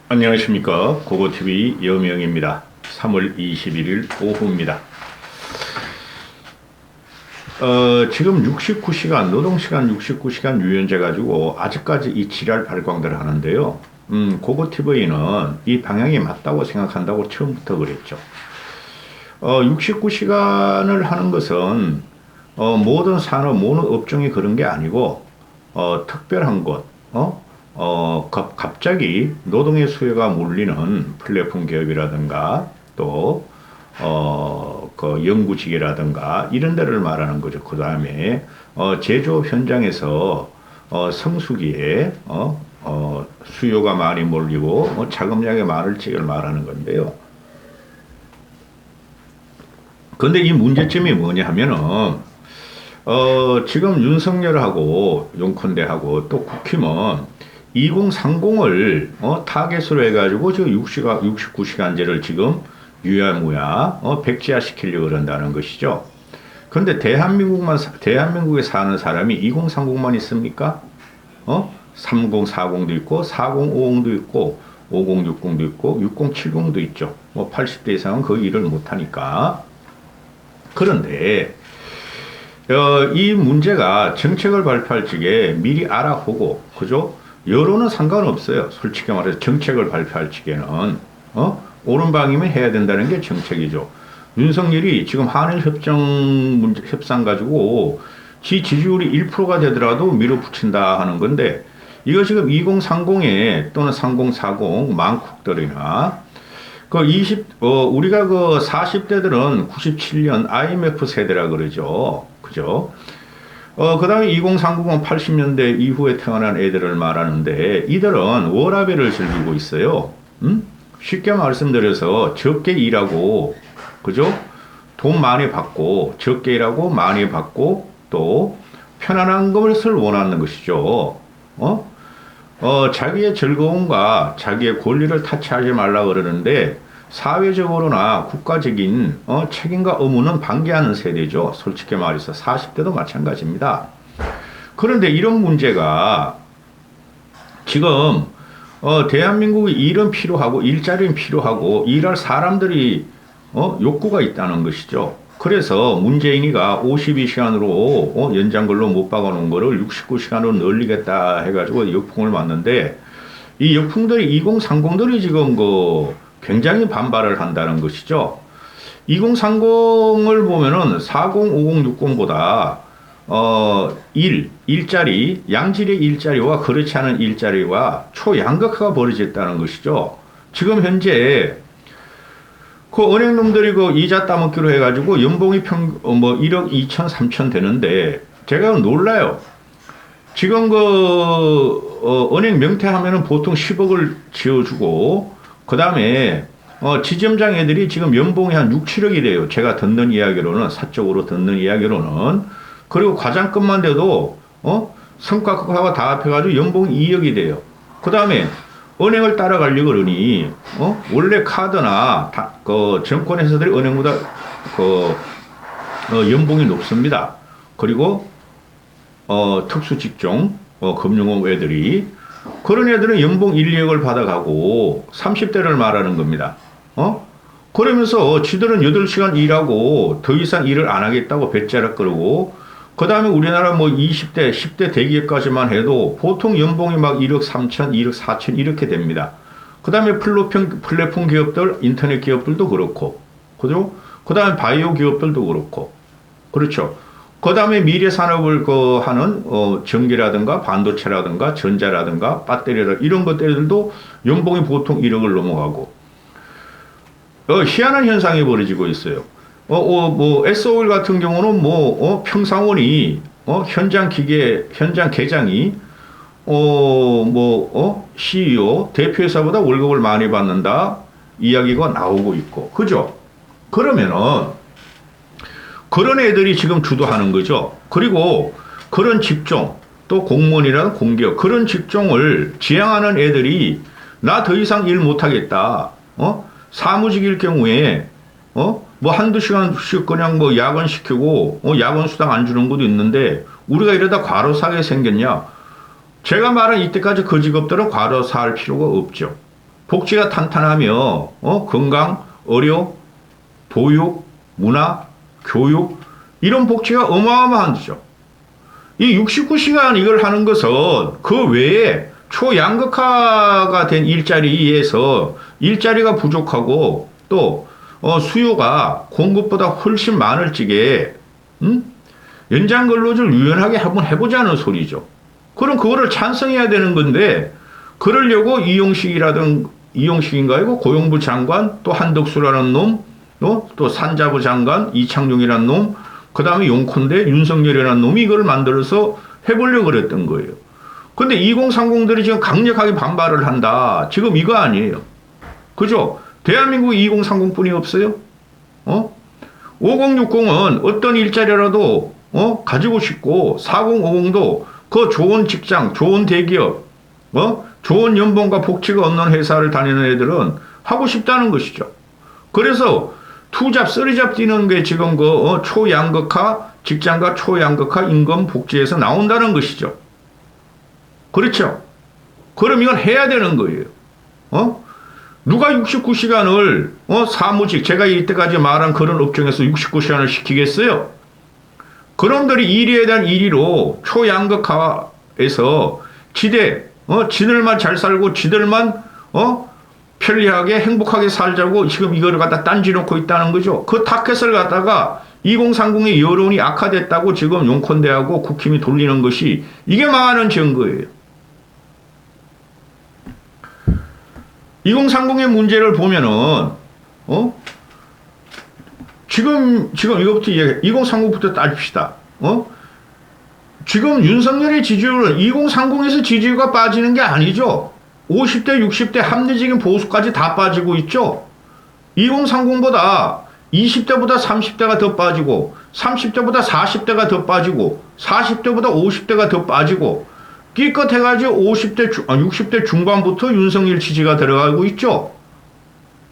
안녕하십니까. 고고TV 여명입니다. 3월 21일 오후입니다. 지금 69시간, 노동시간 69시간 유연제 가지고 아직까지 이 지랄 발광들을 하는데요. 고고TV는 이 방향이 맞다고 생각한다고 처음부터 그랬죠. 69시간을 하는 것은 모든 산업, 모든 업종이 그런 게 아니고 특별한 곳, 갑자기 노동의 수요가 몰리는 플랫폼 기업이라든가 또, 그 연구직이라든가 이런 데를 말하는 거죠. 그 다음에, 제조업 현장에서, 성수기에, 수요가 많이 몰리고, 자금량이 많을 적을 말하는 건데요. 근데 이 문제점이 뭐냐 하면은, 지금 윤석열하고 용컨대하고 또 국힘은 2030을 타겟으로 해가지고 지금 69시간제를 지금 유야무야 백지화 시키려고 그런다는 것이죠. 그런데 대한민국에 사는 사람이 2030만 있습니까? 3040도 있고 4050도 있고 5060도 있고 6070도 있죠. 뭐 80대 이상은 그 일을 못하니까. 그런데 이 문제가 정책을 발표할 적에 미리 알아보고, 그죠? 여론은 상관없어요. 솔직히 말해서 정책을 발표할 적에는, 옳은 방이면 해야 된다는 게 정책이죠. 윤석열이 지금 한일 협상 가지고 지 지지율이 1%가 되더라도 밀어붙인다 하는 건데, 이거 지금 2030에 또는 3040 망국들이나 우리가 그 40대들은 97년 IMF 세대라 그러죠. 그죠? 그 다음에 2030은 80년대 이후에 태어난 애들을 말하는데, 이들은 워라밸을 즐기고 있어요. 쉽게 말씀드려서 적게 일하고, 그죠? 돈 많이 받고, 적게 일하고, 많이 받고, 또, 편안한 것을 원하는 것이죠. 자기의 즐거움과 자기의 권리를 타치하지 말라 그러는데, 사회적으로나 국가적인 책임과 의무는 방기하는 세대죠. 솔직히 말해서 40대도 마찬가지입니다. 그런데 이런 문제가 지금 대한민국의 일은 필요하고 일자리는 필요하고 일할 사람들이 욕구가 있다는 것이죠. 그래서 문재인이가 52시간으로 연장 근로 못 박아놓은 거를 69시간으로 늘리겠다 해가지고 역풍을 맞는데, 이 역풍들이 2030들이 지금 굉장히 반발을 한다는 것이죠. 2030을 보면은 40, 50, 60보다 일자리, 양질의 일자리와 그렇지 않은 일자리와 초양극화가 벌어졌다는 것이죠. 지금 현재 그 은행놈들이 그 이자 따먹기로 해가지고 연봉이 1억 2천, 3천 되는데 제가 놀라요. 지금 은행 명퇴하면은 보통 10억을 지어주고, 그 다음에, 지점장 애들이 지금 연봉이 한 6, 7억이 돼요. 제가 듣는 이야기로는, 사적으로 듣는 이야기로는. 그리고 과장급만 돼도, 성과급하고 다 합해가지고 연봉이 2억이 돼요. 그 다음에, 은행을 따라가려고 그러니, 원래 카드나, 증권회사들이 은행보다, 연봉이 높습니다. 그리고, 특수직종, 금융업 애들이, 그런 애들은 연봉 1, 2억을 받아가고 30대를 말하는 겁니다. 그러면서 지들은 8시간 일하고 더 이상 일을 안 하겠다고 배째락 그러고, 그 다음에 우리나라 뭐 20대, 10대 대기업까지만 해도 보통 연봉이 막 1억 3천, 1억 4천 이렇게 됩니다. 그 다음에 플랫폼 기업들, 인터넷 기업들도 그렇고, 그죠? 그 다음에 바이오 기업들도 그렇고, 그렇죠. 그 다음에 미래 산업을 하는, 전기라든가 반도체라든가 전자라든가 배터리라 이런 것들도 연봉이 보통 1억을 넘어가고, 희한한 현상이 벌어지고 있어요. S-오일 같은 경우는 평상원이, 현장 계장이, CEO, 대표이사보다 월급을 많이 받는다 이야기가 나오고 있고, 그죠? 그러면은, 그런 애들이 지금 주도하는 거죠. 그리고 그런 직종, 또 공무원이라는 공기업, 그런 직종을 지향하는 애들이 나 더 이상 일 못하겠다. 사무직일 경우에, 뭐 한두 시간씩 그냥 뭐 야근시키고, 야근 수당 안 주는 것도 있는데, 우리가 이러다 과로사게 생겼냐? 제가 말한 이때까지 그 직업들은 과로사할 필요가 없죠. 복지가 탄탄하며 건강, 의료, 보육, 문화, 교육 이런 복지가 어마어마하죠. 이 69시간 이걸 하는 것은 그 외에 초양극화가 된 일자리에서 일자리가 부족하고 또 수요가 공급보다 훨씬 많을 적에 연장 근로제를 유연하게 한번 해보자는 소리죠. 그럼 그거를 찬성해야 되는 건데 그러려고 이용식인가요? 고용부 장관 또 한덕수라는 놈 또 산자부 장관 이창용이라는 놈 그 다음에 용콘대 윤석열이라는 놈이 이걸 만들어서 해보려고 그랬던 거예요. 근데 2030들이 지금 강력하게 반발을 한다. 지금 이거 아니에요. 그죠? 대한민국 2030뿐이 없어요. 5060은 어떤 일자리라도 가지고 싶고 4050도 그 좋은 직장, 좋은 대기업, 좋은 연봉과 복지가 없는 회사를 다니는 애들은 하고 싶다는 것이죠. 그래서 투잡, 쓰리잡 뛰는 게 지금 그 초양극화, 직장과 초양극화 임금 복지에서 나온다는 것이죠. 그렇죠? 그럼 이건 해야 되는 거예요. 누가 69시간을 사무직, 제가 이때까지 말한 그런 업종에서 69시간을 시키겠어요? 그놈들이 일에 대한 일의로 초양극화에서 지들만 잘 살고 지들만 편리하게 행복하게 살자고 지금 이거를 갖다 딴지 놓고 있다는 거죠. 그 타켓을 갖다가 2030의 여론이 악화됐다고 지금 용콘대하고 국힘이 돌리는 것이 이게 망하는 증거예요. 2030의 문제를 보면은 지금 이거부터 2030부터 따집시다. 지금 윤석열의 지지율은 2030에서 지지율가 빠지는 게 아니죠. 50대, 60대 합리적인 보수까지 다 빠지고 있죠. 2030보다 20대보다 30대가 더 빠지고 30대보다 40대가 더 빠지고 40대보다 50대가 더 빠지고 끼껏 해가지고 60대 중반부터 윤석열 지지가 들어가고 있죠.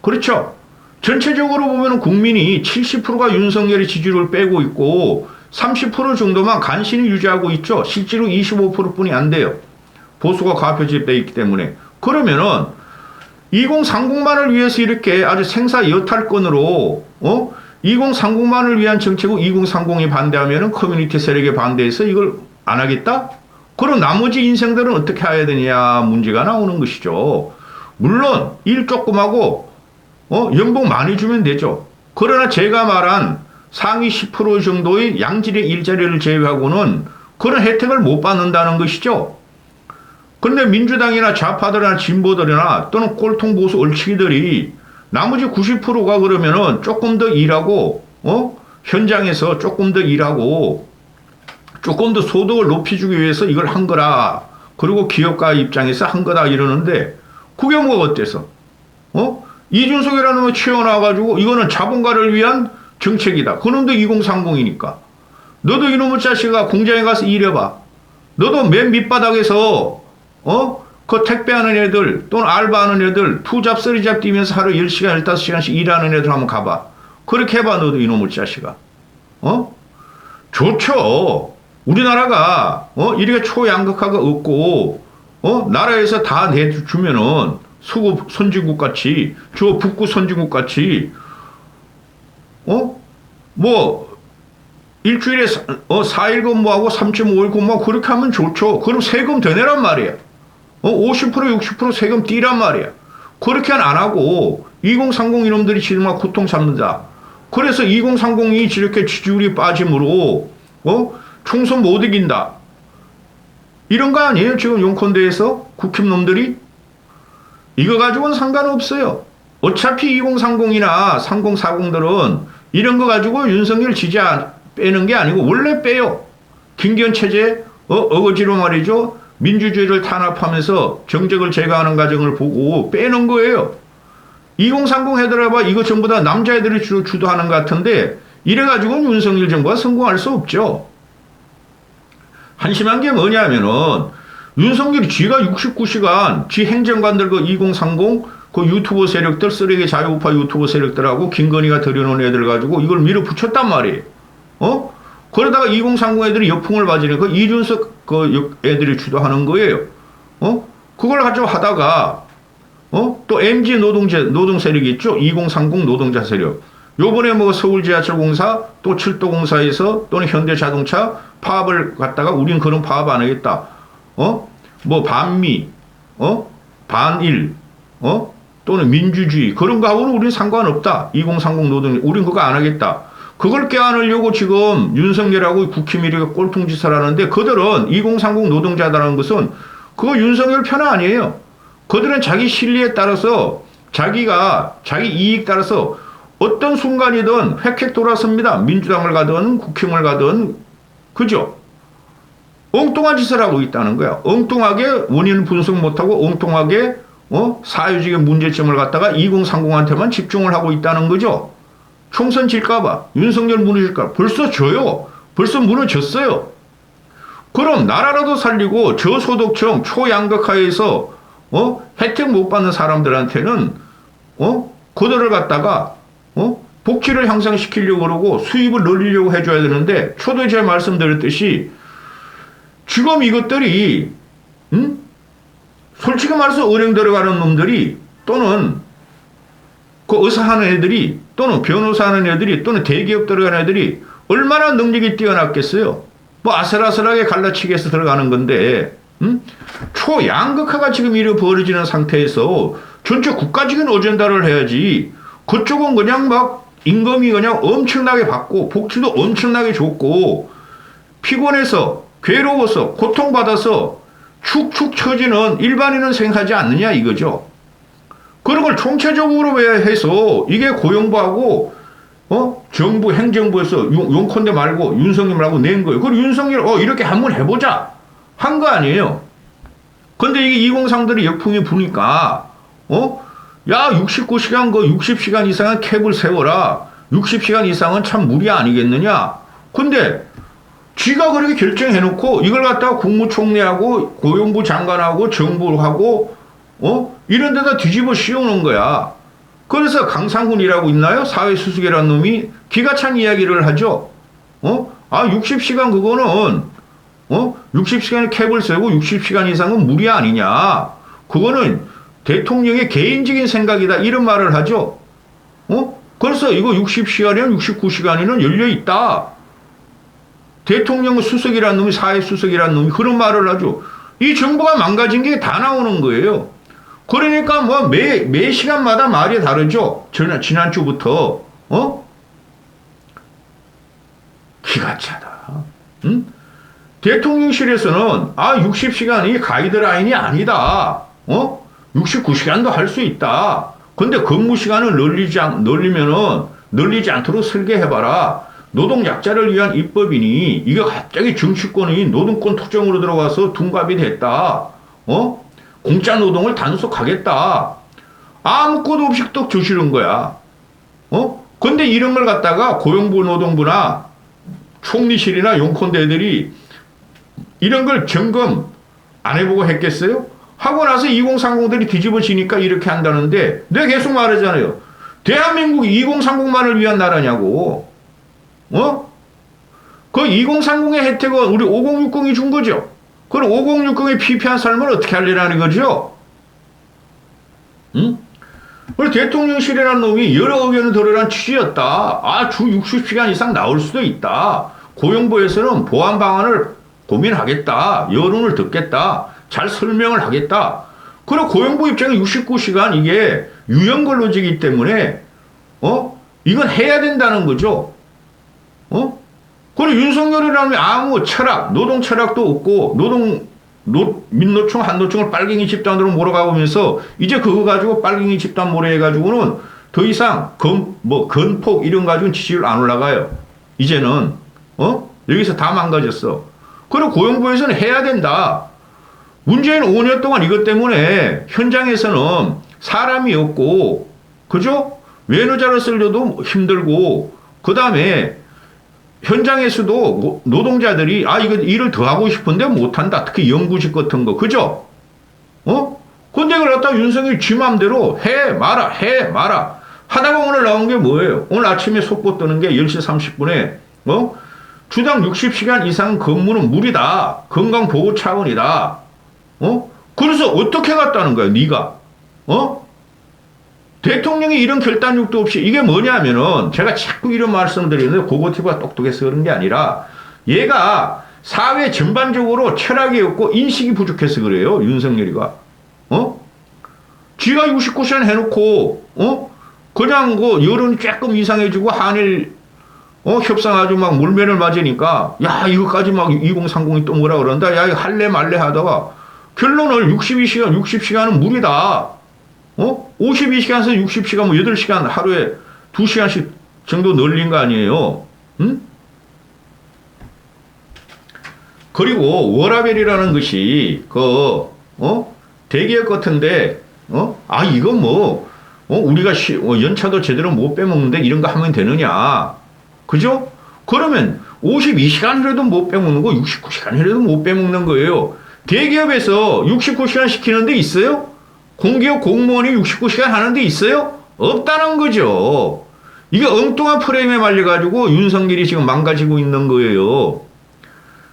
그렇죠. 전체적으로 보면 국민이 70%가 윤석열의 지지율을 빼고 있고 30% 정도만 간신히 유지하고 있죠. 실제로 25%뿐이 안 돼요. 보수가 과표집돼 있기 때문에. 그러면은 2030만을 위해서 이렇게 아주 생사 여탈권으로 2030만을 위한 정책을 2030이 반대하면은 커뮤니티 세력에 반대해서 이걸 안 하겠다? 그럼 나머지 인생들은 어떻게 해야 되냐 문제가 나오는 것이죠. 물론 일 조금 하고 연봉 많이 주면 되죠. 그러나 제가 말한 상위 10% 정도의 양질의 일자리를 제외하고는 그런 혜택을 못 받는다는 것이죠. 그런데 민주당이나 좌파들이나 진보들이나 또는 꼴통 보수 얼치기들이 나머지 90%가 그러면은 조금 더 일하고 현장에서 조금 더 일하고 조금 더 소득을 높여주기 위해서 이걸 한 거라. 그리고 기업가 입장에서 한 거다 이러는데 그게 뭐가 어때서? 이준석이라는 거 치워놔가지고 이거는 자본가를 위한 정책이다. 그놈도 2030이니까. 너도 이놈의 자식아 공장에 가서 일해봐. 너도 맨 밑바닥에서 그 택배하는 애들 또는 알바하는 애들 투잡 쓰리잡 뛰면서 하루 10시간 15시간씩 일하는 애들 한번 가봐. 그렇게 해봐. 너도 이놈의 자식아. 좋죠. 우리나라가 이렇게 초양극화가 없고 나라에서 다 내주면은 수급 선진국 같이 저 북구 선진국 같이 뭐 일주일에 4일 근무하고 3.5일 근무하고 그렇게 하면 좋죠. 그럼 세금 더 내란 말이야. 50% 60% 세금 띄란 말이야. 그렇게는 안 하고 2030 이놈들이 지금 고통 잡는다. 그래서 2030이 저렇게 지지율이 빠짐으로 총선 못 이긴다. 이런 거 아니에요? 지금 용컨대에서 국힘 놈들이 이거 가지고는 상관없어요. 어차피 2030이나 3040들은 이런 거 가지고 윤석열 지지 빼는 게 아니고 원래 빼요. 김기현 체제 어거지로 말이죠. 민주주의를 탄압하면서 정적을 제거하는 과정을 보고 빼는 거예요. 2030 해더라봐 이거 전부 다 남자애들이 주도하는 것 같은데 이래가지고는 윤석열 정부가 성공할 수 없죠. 한심한 게 뭐냐면은 윤석열이 쥐가 69시간 쥐 행정관들 그 2030 그 유튜브 세력들 쓰레기 자유우파 유튜브 세력들하고 김건희가 들여놓은 애들 가지고 이걸 밀어붙였단 말이에요. 그러다가 2030 애들이 역풍을 맞으니까 그 이준석 그 애들이 주도하는 거예요. 그걸 가지고 하다가 또 MG 노동 세력이 있죠. 2030 노동자 세력. 요번에 뭐 서울지하철공사 또 칠도공사에서 또는 현대자동차 파업을 갖다가 우린 그런 파업 안 하겠다. 뭐 반미, 반일, 또는 민주주의 그런 거하고는 우린 상관없다. 2030 노동 우린 그거 안 하겠다. 그걸 껴안으려고 지금 윤석열하고 국힘이가 꼴통짓을 하는데 그들은 2030 노동자다라는 것은 그거 윤석열 편 아니에요. 그들은 자기 실리에 따라서 자기 이익 따라서 어떤 순간이든 획획 돌아섭니다. 민주당을 가든 국힘을 가든 그죠? 엉뚱한 짓을 하고 있다는 거야. 엉뚱하게 원인 분석 못하고 엉뚱하게 사회적인 문제점을 갖다가 2030한테만 집중을 하고 있다는 거죠. 총선 질까봐 윤석열 무너질까 벌써 져요. 벌써 무너졌어요. 그럼 나라라도 살리고 저소득층 초양극화에서 혜택 못 받는 사람들한테는 그들을 갖다가 복지를 향상시키려고 그러고 수입을 늘리려고 해줘야 되는데 초대 제가 말씀드렸듯이 지금 이것들이 솔직히 말해서 은행 들어가는 놈들이 또는 그 의사 하는 애들이 또는 변호사 하는 애들이 또는 대기업 들어가는 애들이 얼마나 능력이 뛰어났겠어요. 뭐 아슬아슬하게 갈라치기해서 들어가는 건데 초양극화가 지금 이렇게 벌어지는 상태에서 전체 국가적인 어젠다를 해야지. 그쪽은 그냥 막 임금이 그냥 엄청나게 받고 복지도 엄청나게 좋고 피곤해서 괴로워서 고통받아서 축축 처지는 일반인은 생각하지 않느냐 이거죠. 그런 걸 총체적으로 왜 해서 이게 고용부하고 정부 행정부에서 용컨대 말고 윤석열하고 낸 거예요. 그리고 윤석열 이렇게 한번 해보자 한 거 아니에요. 근데 이게 2030들이 역풍이 부니까 야 69시간 그 60시간 이상은 캡을 세워라. 60시간 이상은 참 무리 아니겠느냐. 근데 쥐가 그렇게 결정해놓고 이걸 갖다가 국무총리하고 고용부 장관하고 정부하고 이런 데다 뒤집어 씌우는 거야. 그래서 강상훈이라고 있나요? 사회수석이라는 놈이 기가 찬 이야기를 하죠. 60시간 그거는 60시간에 캡을 세고 60시간 이상은 무리 아니냐. 그거는 대통령의 개인적인 생각이다. 이런 말을 하죠. 그래서 이거 60시간이면 69시간이면 열려있다. 대통령 수석이라는 놈이 사회수석이라는 놈이 그런 말을 하죠. 이 정부가 망가진 게 다 나오는 거예요. 그러니까 뭐 매 시간마다 말이 다르죠. 지난주부터 기가 차다. 대통령실에서는 60시간이 가이드라인이 아니다. 69시간도 할 수 있다. 근데 근무 시간을 늘리지 않도록 설계해봐라. 노동 약자를 위한 입법이니 이게 갑자기 정치권이 노동권 투쟁으로 들어가서 둔갑이 됐다. 공짜 노동을 단속하겠다. 아무것도 없이 또 저지른 거야. 근데 이런 걸 갖다가 고용부 노동부나 총리실이나 용컨대들이 이런 걸 점검 안 해보고 했겠어요? 하고 나서 2030들이 뒤집어지니까 이렇게 한다는데 내가 계속 말하잖아요. 대한민국이 2030만을 위한 나라냐고. 그 2030의 혜택은 우리 5060이 준 거죠. 그럼 5060의 피폐한 삶을 어떻게 하려는 거죠? 그리고 대통령실이라는 놈이 여러 의견을 들으라는 취지였다. 주 60시간 이상 나올 수도 있다. 고용부에서는 보완 방안을 고민하겠다. 여론을 듣겠다. 잘 설명을 하겠다. 그리고 고용부 입장에 69시간 이게 유연근로제이기 때문에 이건 해야 된다는 거죠. 그리고 윤석열이라는 아무 철학, 노동 철학도 없고 민노총, 한노총을 빨갱이 집단으로 몰아가면서 이제 그거 가지고 빨갱이 집단 몰아해가지고는 더 이상 건폭 이런 가지고는 지지율 안 올라가요. 이제는 여기서 다 망가졌어. 그리고 고용부에서는 해야 된다. 문재인 5년 동안 이것 때문에 현장에서는 사람이 없고 그죠? 외노자를 쓰려도 힘들고 그 다음에 현장에서도 노동자들이 이거 일을 더 하고 싶은데 못한다. 특히 연구직 같은 거. 그죠? 근데 이걸 갖다 윤석열이 지 맘대로 해 마라. 하다가 오늘 나온 게 뭐예요? 오늘 아침에 속보 뜨는 게 10시 30분에 주당 60시간 이상 근무는 무리다. 건강보호 차원이다. 그래서 어떻게 갔다는 거야, 네가? 어? 대통령이 이런 결단력도 없이 이게 뭐냐면은 제가 자꾸 이런 말씀을 드리는데 고고티브가 똑똑해서 그런 게 아니라 얘가 사회 전반적으로 철학이 없고 인식이 부족해서 그래요. 윤석열이가. 어? 지가 69시간 해놓고 그냥 그 여론이 조금 이상해지고 한일 협상하고 막 물매를 맞으니까 야 이거까지 막 2030이 또 뭐라 그런다. 야 이거 할래 말래 하다가 결론을 62시간 60시간은 무리다. 52시간에서 60시간 뭐 8시간 하루에 2시간씩 정도 늘린 거 아니에요. 응? 그리고 워라밸이라는 것이 대기업 같은데 이건 뭐 우리가 연차도 제대로 못 빼먹는데 이런 거 하면 되느냐. 그죠? 그러면 52시간이라도 못 빼먹는 거 69시간이라도 못 빼먹는 거예요. 대기업에서 69시간 시키는 데 있어요? 공기업 공무원이 69시간 하는 데 있어요? 없다는 거죠. 이게 엉뚱한 프레임에 말려가지고 윤석열이 지금 망가지고 있는 거예요.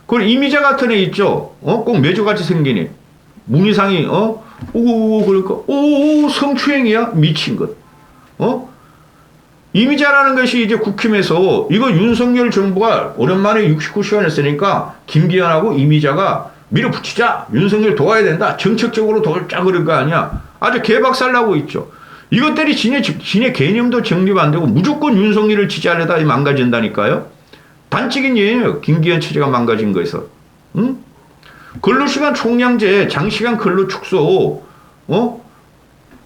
그리고 이미자 같은 애 있죠? 꼭 매주같이 생긴 애. 문희상이, 오고, 그러니까, 성추행이야? 미친 것. 이미자라는 것이 이제 국힘에서 이거 윤석열 정부가 오랜만에 69시간 했으니까 김기현하고 이미자가 밀어붙이자. 윤석열 도와야 된다. 정책적으로 도와자 그럴 거 아니야. 아주 개박살 나고 있죠. 이것들이 지네 개념도 정립 안 되고 무조건 윤석열을 지지하려다 망가진다니까요. 단적인 예예요. 김기현 체제가 망가진 거에서. 응? 근로시간 총량제, 장시간 근로 축소,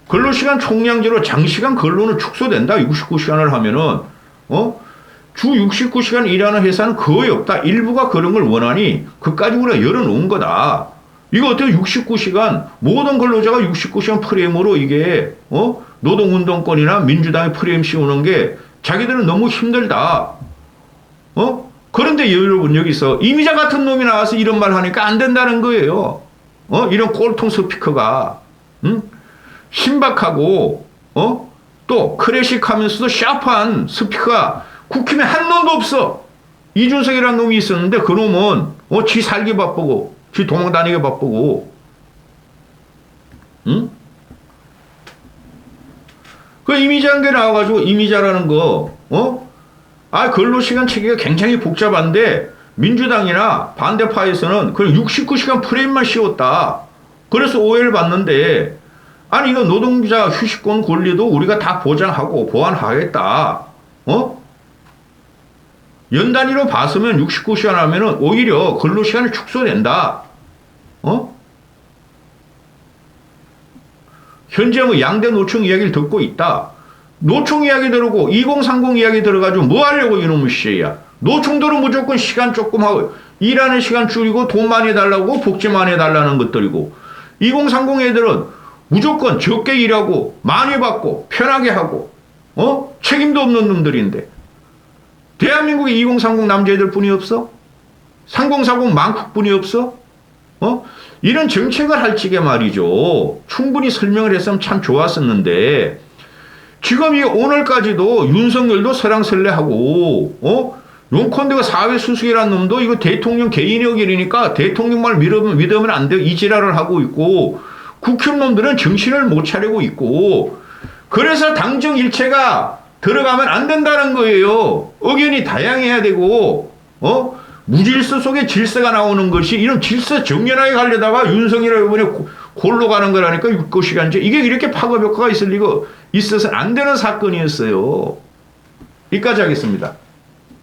근로시간 총량제로 장시간 근로는 축소된다. 69시간을 하면은, 주 69시간 일하는 회사는 거의 없다. 일부가 그런 걸 원하니, 그까지 우리가 열어놓은 거다. 이거 어떻게 69시간, 모든 근로자가 69시간 프레임으로 이게, 노동운동권이나 민주당의 프레임 씌우는 게 자기들은 너무 힘들다. 그런데 여러분 여기서 이미자 같은 놈이 나와서 이런 말 하니까 안 된다는 거예요. 이런 꼴통 스피커가, 신박하고, 또 클래식하면서도 샤프한 스피커가 국힘에 한 놈도 없어. 이준석이라는 놈이 있었는데 그 놈은 지 살기 바쁘고 지 도망다니기 바쁘고 응? 그 이미자한 게 나와가지고 이미자라는 거 근로시간 체계가 굉장히 복잡한데 민주당이나 반대파에서는 그냥 69시간 프레임만 씌웠다. 그래서 오해를 받는데 아니 이거 노동자 휴식권 권리도 우리가 다 보장하고 보완하겠다. 연 단위로 봤으면 69시간 하면은 오히려 근로시간이 축소된다. 현재 뭐 양대 노총 이야기를 듣고 있다. 노총 이야기 들고 2030 이야기 들어가지고 뭐 하려고 이놈의 씨야. 노총들은 무조건 시간 조금 하고 일하는 시간 줄이고 돈 많이 달라고 복지 많이 달라는 것들이고 2030 애들은 무조건 적게 일하고 많이 받고 편하게 하고 책임도 없는 놈들인데 대한민국에 2030 남자애들 뿐이 없어? 3040 망국뿐이 없어? 이런 정책을 할 적에 말이죠. 충분히 설명을 했으면 참 좋았었는데 지금 이 오늘까지도 윤석열도 설랑설레하고 용컨대가 사회 수수이라는 놈도 이거 대통령 개인의 길이니까 대통령 말 믿으면 안 돼요. 이 지랄을 하고 있고 국힘 놈들은 정신을 못 차리고 있고 그래서 당정 일체가 들어가면 안 된다는 거예요. 의견이 다양해야 되고 무질서 속에 질서가 나오는 것이 이런 질서 정연하게 가려다가 윤석열이 이번에 골로 가는 거라니까 6시간제 이게 이렇게 파급 효과가 있을 리가 있어서는 안 되는 사건이었어요. 여기까지 하겠습니다.